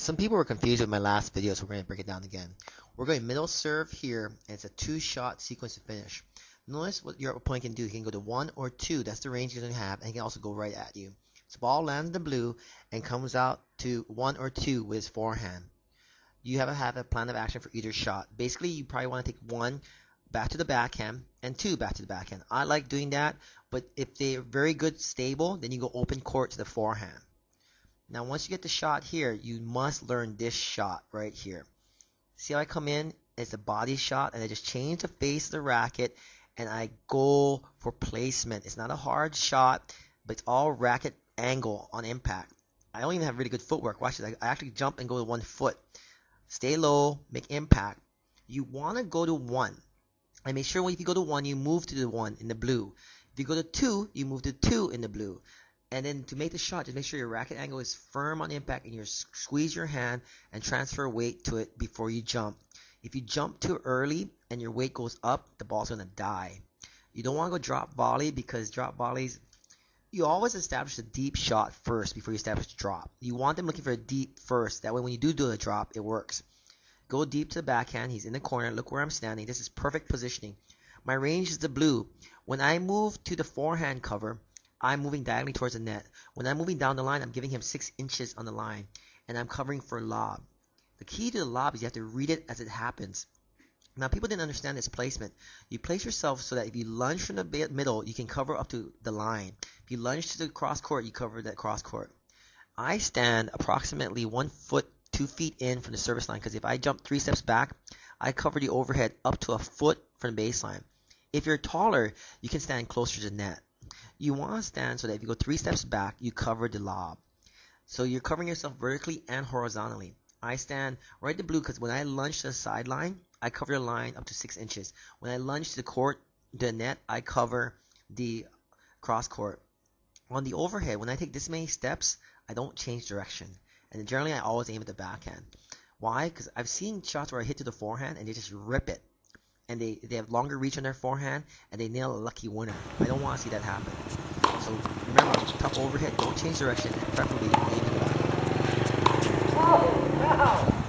Some people were confused with my last video, so we're going to break it down again. We're going middle serve here, and it's a two-shot sequence to finish. Notice what your opponent can do. He can go to 1 or 2. That's the range he's going to have, and he can also go right at you. So ball lands in the blue and comes out to 1 or 2 with his forehand. You have a plan of action for either shot. Basically, you probably want to take 1 back to the backhand and 2 back to the backhand. I like doing that, but if they're very good stable, then you go open court to the forehand. Now, once you get the shot here, you must learn this shot right here. See how I come in? It's a body shot, and I just change the face of the racket, and I go for placement. It's not a hard shot, but it's all racket angle on impact. I don't even have really good footwork. Watch this. I actually jump and go to 1 foot. Stay low, make impact. You want to go to 1. And make sure if you go to 1, you move to the 1 in the blue. If you go to 2, you move to 2 in the blue. And then to make the shot, just make sure your racket angle is firm on impact and you squeeze your hand and transfer weight to it before you jump. If you jump too early and your weight goes up, the ball's going to die. You don't want to go drop volley because drop volleys, you always establish a deep shot first before you establish the drop. You want them looking for a deep first. That way when you do the drop, it works. Go deep to the backhand. He's in the corner. Look where I'm standing. This is perfect positioning. My range is the blue. When I move to the forehand cover, I'm moving diagonally towards the net. When I'm moving down the line, I'm giving him 6 inches on the line, and I'm covering for lob. The key to the lob is you have to read it as it happens. Now, people didn't understand this placement. You place yourself so that if you lunge from the middle, you can cover up to the line. If you lunge to the cross court, you cover that cross court. I stand approximately 1 foot, 2 feet in from the service line because if I jump 3 steps back, I cover the overhead up to a foot from the baseline. If you're taller, you can stand closer to the net. You want to stand so that if you go 3 steps back, you cover the lob. So you're covering yourself vertically and horizontally. I stand right in the blue because when I lunge to the sideline, I cover the line up to 6 inches. When I lunge to the court, the net, I cover the cross court. On the overhead, when I take this many steps, I don't change direction. And generally, I always aim at the backhand. Why? Because I've seen shots where I hit to the forehand and they just rip it. And they have longer reach on their forehand, and they nail a lucky winner. I don't want to see that happen. So remember, tough overhead, don't change direction, and preferably aim at the back. Oh, no!